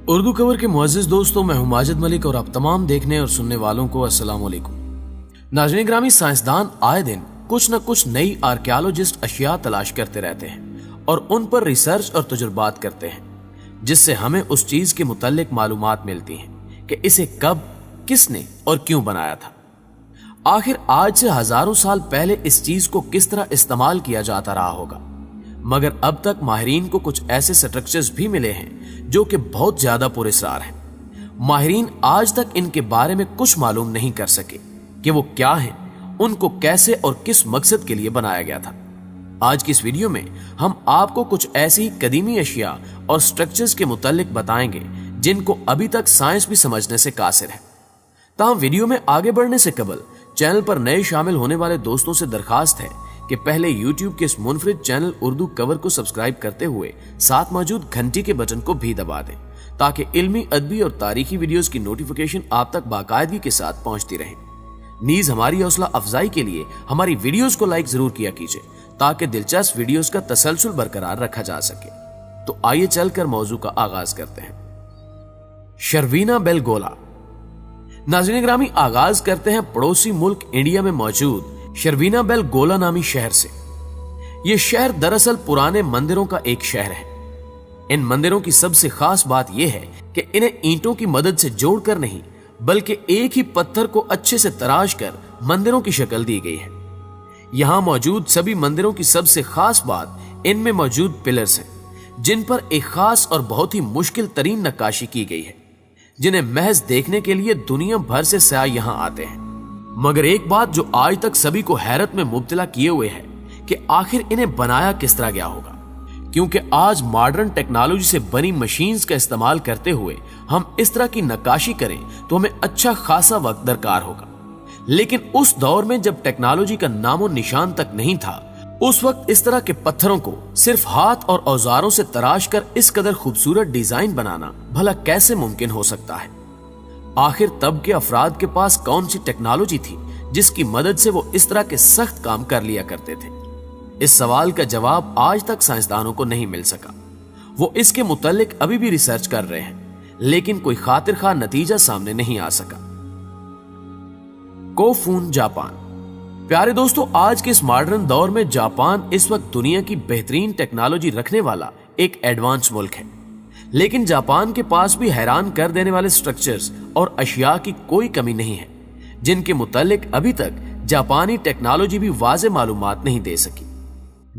Urdu cover के मुअज़्ज़िज़ दोस्तों, मैं हूं माजिद मलिक और आप तमाम देखने और सुनने वालों को अस्सलाम वालेकुम। नाज़रीन ग्रामी, साइंसदान आए दिन कुछ न कुछ नई आर्कियोलॉजिस्ट अशिया तलाश करते रहते हैं और उन पर रिसर्च और तजुर्बात करते हैं, जिससे हमें उस चीज के मुताल्लिक मालूमात मिलती हैं कि इसे कब, किसने और क्यों बनाया था। आखिर आज से हजारों साल पहले इस चीज को किस तरह इस्तेमाल किया जाता रहा होगा, मगर अब तक माहिरीन को कुछ ऐसे स्ट्रक्चर्स भी मिले हैं जो कि बहुत ज्यादा पुरअसरार हैं। माहिरीन आज तक इनके बारे में कुछ मालूम नहीं कर सके कि वो क्या हैं, उनको कैसे और किस मकसद के लिए बनाया गया था। आज की इस वीडियो में हम आपको कुछ ऐसी ही कदीमी अशिया और स्ट्रक्चर्स के मुताल्लिक बताएंगे जिनको अभी तक साइंस भी समझने से कासिर है। ताहम वीडियो में आगे बढ़ने से कबल चैनल पर नए शामिल होने वाले दोस्तों से दरखास्त है कि पहले YouTube के इस मुनफरिद चैनल उर्दू कवर को सब्सक्राइब करते हुए साथ मौजूद घंटी के बटन को भी दबा दें, ताकि इल्मी, अदबी और तारीखी वीडियोस की नोटिफिकेशन आप तक बाकायदगी के साथ पहुंचती रहे। नीज हमारी हौसला अफजाई के लिए हमारी वीडियोस को लाइक जरूर किया कीजिए, ताकि दिलचस्प वीडियोस का तसलसल बरकरार रखा जा सके। तो आइए चलकर मौजू का आगाज करते हैं। शर्वीना बेलगोला। नाज़रीन ग्रामी, आगाज करते हैं पड़ोसी मुल्क इंडिया में मौजूद शर्वीना बेलगोला नामी शहर से। यह शहर दरअसल पुराने मंदिरों का एक शहर है। इन मंदिरों की सबसे खास बात यह है कि इन्हें ईंटों की मदद से जोड़कर नहीं, बल्कि एक ही पत्थर को अच्छे से तराश कर मंदिरों की शक्ल दी गई है। यहां मौजूद सभी मंदिरों की सबसे खास बात इनमें मौजूद पिलर्स हैं, जिन पर एक खास और बहुत ही मुश्किल तरीन नक्काशी की गई है, जिन्हें महज देखने के लिए दुनिया भर से सयाह यहां आते हैं। मगर एक बात जो आज तक सभी को हैरत में मुब्तला किए हुए है कि आखिर इन्हें बनाया किस तरह गया होगा, क्योंकि आज मॉडर्न टेक्नोलॉजी से बनी मशीन्स का इस्तेमाल करते हुए हम इस तरह की नक्काशी करें तो हमें अच्छा खासा वक्त दरकार होगा। लेकिन उस दौर में जब टेक्नोलॉजी का नामो निशान तक नहीं था, उस वक्त इस तरह के पत्थरों को सिर्फ हाथ और औजारों से तराश कर इस कदर खूबसूरत डिजाइन बनाना भला कैसे मुमकिन हो सकता है। आखिर तब के अफराद के पास कौन सी टेक्नोलॉजी थी जिसकी मदद से वो इस तरह के सख्त काम कर लिया करते थे? इस सवाल का जवाब आज तक साइंसदानों को नहीं मिल सका। वो इसके मुताल्लिक अभी भी रिसर्च कर रहे हैं, लेकिन कोई खातिर खा नतीजा सामने नहीं आ सका। कोफून, जापान। प्यारे दोस्तों, आज के इस मॉडर्न दौर में जापान इस वक्त दुनिया की बेहतरीन टेक्नोलॉजी रखने वाला एक एडवांस मुल्क है, लेकिन जापान के पास भी हैरान कर देने वाले स्ट्रक्चर्स और अशिया की कोई कमी नहीं है, जिनके मुताल्लिक अभी तक जापानी टेक्नोलॉजी भी वाज़े मालूमात नहीं दे सकी।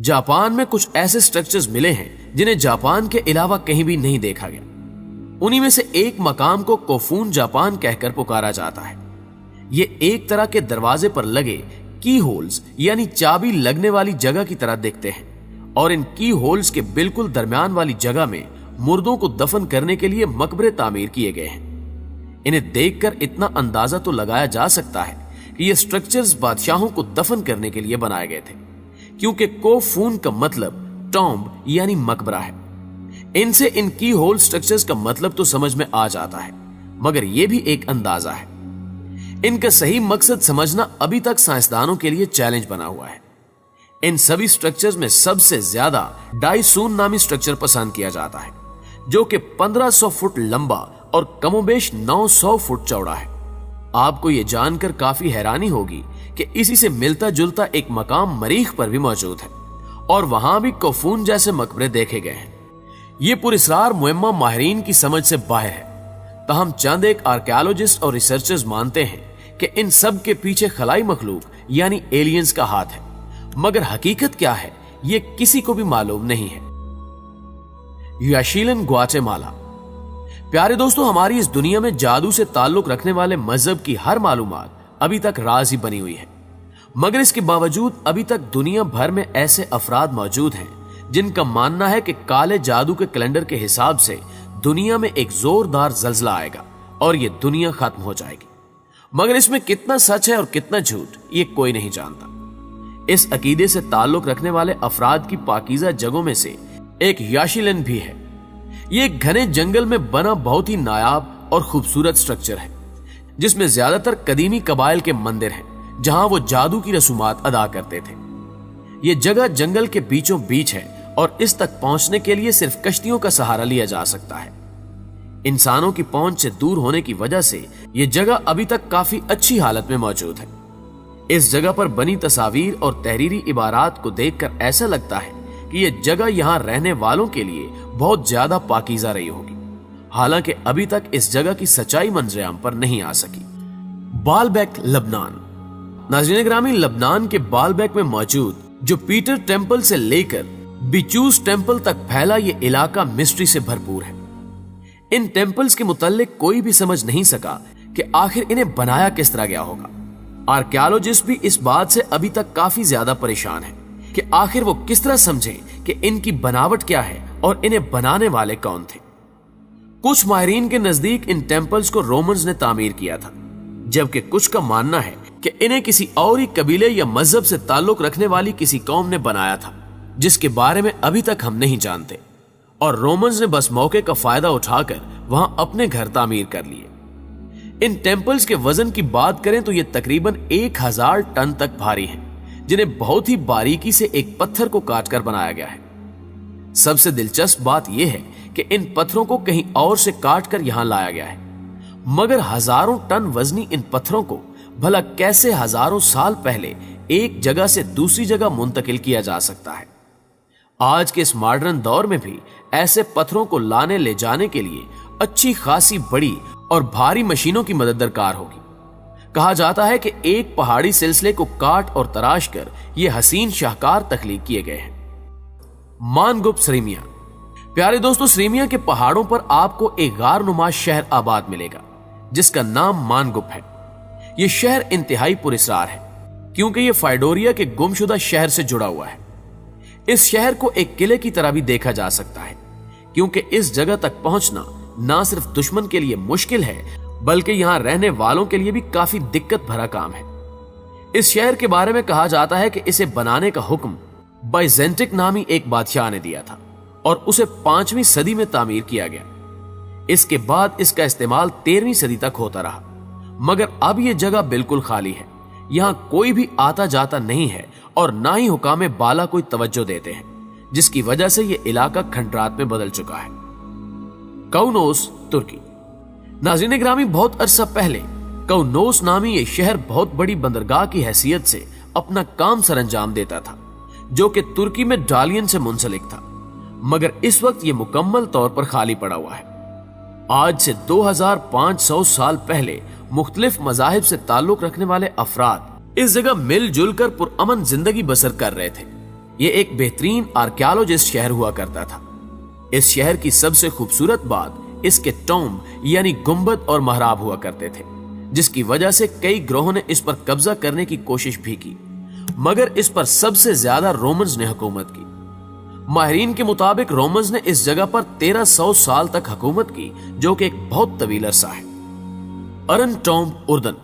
जापान में कुछ ऐसे स्ट्रक्चर्स मिले हैं जिन्हें जापान के अलावा कहीं भी नहीं देखा गया। उन्हीं में से एक मकाम को कोफून जापान कहकर पुकारा जाता है। ये एक तरह के दरवाजे पर लगे की होल्स यानी चाबी लगने वाली जगह की तरह दिखते हैं, और इन की होल्स के बिल्कुल दरमियान वाली जगह में मुर्दों को दफन करने के लिए मकबरे तामीर किए गए हैं। इन्हें देखकर इतना अंदाजा तो लगाया जा सकता है कि ये स्ट्रक्चर्स बादशाहों को दफन करने के लिए बनाए गए थे, क्योंकि कोफून का मतलब टॉम्ब यानी मकबरा है। इनसे इन की होल स्ट्रक्चर्स का मतलब तो समझ में आ जाता है, मगर यह भी एक अंदाजा है। इनका सही मकसद समझना अभी तक साइंसदानों के लिए चैलेंज बना हुआ है। इन सभी स्ट्रक्चर्स में सबसे ज्यादा डाइसून नामी स्ट्रक्चर पसंद किया जाता है, जो कि 1500 फुट लंबा और कमोबेश 900 फुट चौड़ा है। आपको यह जानकर काफी हैरानी होगी कि इसी से मिलता जुलता एक मकाम मरीख पर भी मौजूद है, और वहां भी कोफून जैसे मकबरे देखे गए हैं। ये पुरअसरार मुअम्मा माहिरीन की समझ से बाहर है। ताहम चंद एक आर्कियोलॉजिस्ट और रिसर्चर्स मानते हैं कि इन सब के पीछे खलाई मखलूक यानी एलियंस का हाथ है, मगर हकीकत क्या है ये किसी को भी मालूम नहीं है। याशीलन, ग्वाटेमाला। प्यारे दोस्तों, हमारी इस दुनिया में जादू से ताल्लुक रखने वाले मजहब की हर मालूमात अभी तक राज ही बनी हुई है, मगर इसके बावजूद अभी तक दुनिया भर में ऐसे अफराद मौजूद हैं जिनका मानना है कि काले जादू के कैलेंडर के हिसाब से दुनिया में एक जोरदार जल्जला आएगा और ये दुनिया खत्म हो जाएगी। मगर इसमें कितना सच है और कितना झूठ ये कोई नहीं जानता। इस अकीदे से ताल्लुक रखने वाले अफराद की पाकीज़ा जगहों में से एक याशिलन भी है। ये एक घने जंगल में बना बहुत ही नायाब और खूबसूरत स्ट्रक्चर है, जिसमें ज्यादातर कदीमी कबाइल के मंदिर हैं, जहां वो जादू की रसूमात अदा करते थे। ये जगह जंगल के बीचों बीच है और इस तक पहुंचने के लिए सिर्फ कश्तियों का सहारा लिया जा सकता है। इंसानों की पहुंच से दूर होने की वजह से ये जगह अभी तक काफी अच्छी हालत में मौजूद है। इस जगह पर बनी तस्वीर और तहरीरी इबारात को देखकर ऐसा लगता है कि ये जगह यहाँ रहने वालों के लिए बहुत ज्यादा पाकीज़ा रही होगी। हालांकि अभी तक इस जगह की सच्चाई मंजरेआम पर नहीं आ सकी। बालबेक लबनान। नाज़रीन ग्रामी, लबनान के बालबेक में मौजूद जो पीटर टेम्पल से लेकर बिचूस टेम्पल तक फैला ये इलाका मिस्ट्री से भरपूर है। इन टेम्पल्स के मुताल्लिक कोई भी समझ नहीं सका कि आखिर इन्हें बनाया किस तरह गया होगा। आर्कियोलॉजिस्ट भी इस बात से अभी तक काफी ज्यादा परेशान है कि आखिर वो किस तरह समझें कि इनकी बनावट क्या है और इन्हें बनाने वाले कौन थे। कुछ माहिरीन के नजदीक इन टेम्पल्स को रोमन्स ने तामीर किया था, जबकि कुछ का मानना है कि इन्हें किसी और ही कबीले या मजहब से ताल्लुक रखने वाली किसी कौम ने बनाया था, जिसके बारे में अभी तक हम नहीं जानते, और रोमन्स ने बस मौके का फायदा उठाकर वहां अपने घर तामीर कर लिए। इन टेम्पल्स के वजन की बात करें तो ये तकरीबन 1000 टन तक भारी हैं, जिन्हें बहुत ही बारीकी से एक पत्थर को काटकर बनाया गया है। सबसे दिलचस्प बात यह है कि इन पत्थरों को कहीं और से काटकर यहां लाया गया है, मगर हजारों टन वजनी इन पत्थरों को भला कैसे हजारों साल पहले एक जगह से दूसरी जगह मुंतकिल किया जा सकता है। आज के इस मॉडर्न दौर में भी ऐसे पत्थरों को लाने ले जाने के लिए अच्छी खासी बड़ी और भारी मशीनों की मदद दरकार होगी। कहा जाता है कि एक पहाड़ी सिलसिले को काट और तराश कर ये हसीन शाहकार तख्लीक किए गए हैं। मानगुप सरीमिया। प्यारे दोस्तों, सरीमिया के पहाड़ों पर आपको एक गार नुमा शहर आबाद मिलेगा जिसका नाम मानगुप है। यह शहर इंतहाई पुरस्कार है क्योंकि यह फाइडोरिया के गुमशुदा शहर से जुड़ा हुआ है। इस शहर को एक किले की तरह भी देखा जा सकता है क्योंकि इस जगह तक पहुंचना ना सिर्फ दुश्मन के लिए मुश्किल है बल्कि यहां रहने वालों के लिए भी काफी दिक्कत भरा काम है। इस शहर के बारे में कहा जाता है कि इसे बनाने का हुक्म बाइजेंटिक नामी एक बादशाह ने दिया था और उसे 5वीं सदी में तामीर किया गया। इसके बाद इसका इस्तेमाल 13वीं सदी तक होता रहा, मगर अब यह जगह बिल्कुल खाली है। यहां कोई भी आता जाता नहीं है और ना ही हुकामे बाला कोई तवज्जो देते हैं, जिसकी वजह से यह इलाका खंडरात में बदल चुका है। कौनोस, तुर्की। नाज़रीन ग्रामी, बहुत अरसा पहले कौनोस नामी यह शहर बहुत बड़ी बंदरगाह की हैसियत से अपना काम सरंजाम देता था, जो कि तुर्की में डालियन से मुंसलिक था, मगर इस वक्त यह मुकम्मल तौर पर खाली पड़ा हुआ है। आज से 2500 साल पहले मुख्तलिफ मजाहिब से ताल्लुक रखने वाले अफराद इस जगह मिलजुल कर पुरअमन जिंदगी बसर कर रहे थे। ये एक बेहतरीन आर्कियोलॉजिस्ट शहर हुआ करता था। इस शहर की सबसे खूबसूरत बात इसके टॉम्ब यानी गुंबद और महराब हुआ करते थे, जिसकी वजह से कई ग्रोहों ने इस पर कब्जा करने की कोशिश भी की, मगर इस पर सबसे ज्यादा रोमन्स ने हुकूमत की। माहिरीन के मुताबिक रोमन्स ने इस जगह पर 1300 साल तक हुकूमत की, जो कि एक बहुत तवील अरसा है। अरन टॉम्ब, उर्दन।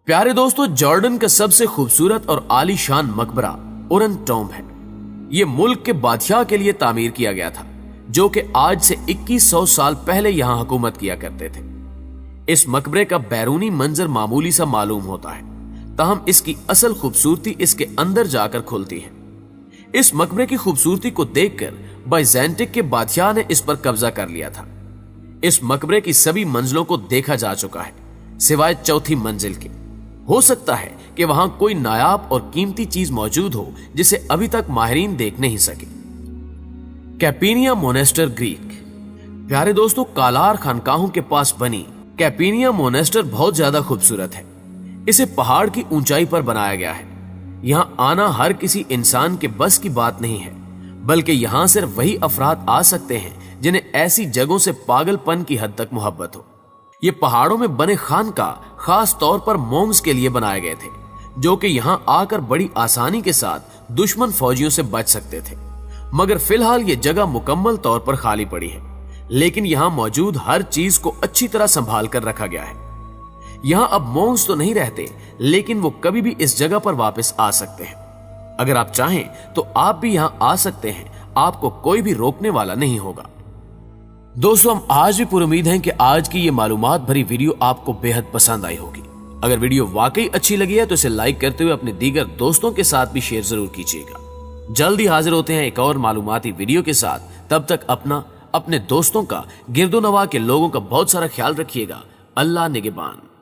प्यारे दोस्तों, जॉर्डन का सबसे खूबसूरत और आलीशान मकबरा उरन टॉम्ब है। यह मुल्क के बादशाह के लिए तामीर किया गया था, जो कि आज से 2100 साल पहले यहां हुकूमत किया करते थे। इस मकबरे का बैरूनी मंजर मामूली सा मालूम होता है, ताहम इसकी असल खूबसूरती इसके अंदर जाकर खुलती है। इस मकबरे की खूबसूरती को देखकर बाइजेंटिक के बादशाह ने इस पर कब्जा कर लिया था। इस मकबरे की सभी मंजिलों को देखा जा चुका है, सिवाय चौथी मंजिल के। हो सकता है कि वहां कोई नायाब और कीमती चीज मौजूद हो जिसे अभी तक माहिरीन देख नहीं सके। कैपिनिया मोनेस्टर, ग्रीक। प्यारे दोस्तों, कालार खानकाहों के पास बनी कैपिनिया मोनेस्टर बहुत ज्यादा खूबसूरत है। इसे पहाड़ की ऊंचाई पर बनाया गया है। यहां आना हर किसी इंसान के बस की बात नहीं है, बल्कि यहां सिर्फ वही अफराद आ सकते हैं जिन्हें ऐसी जगहों से पागलपन की हद तक मोहब्बत हो। ये पहाड़ों में बने खानकाह खास तौर पर मोंग्स के लिए बनाए गए थे, जो कि यहां आकर बड़ी आसानी के साथ दुश्मन फौजियों से बच सकते थे। मगर फिलहाल ये जगह मुकम्मल तौर पर खाली पड़ी है, लेकिन यहां मौजूद हर चीज को अच्छी तरह संभाल कर रखा गया है। यहां अब मोंग्स तो नहीं रहते, लेकिन वो कभी भी इस जगह पर वापस आ सकते हैं। अगर आप चाहें तो आप भी यहां आ सकते हैं, आपको कोई भी रोकने वाला नहीं होगा। दोस्तों, हम आज भी पूरी उम्मीद है कि आज की ये मालूमात भरी वीडियो आपको बेहद पसंद आई होगी। अगर वीडियो वाकई अच्छी लगी है तो इसे लाइक करते हुए अपने दीगर दोस्तों के साथ भी शेयर जरूर कीजिएगा। जल्दी हाजिर होते हैं एक और मालूमाती वीडियो के साथ। तब तक अपना اپنے دوستوں کا، گرد و نواح کے لوگوں کا بہت سارا خیال رکھیے گا۔ اللہ نگہبان۔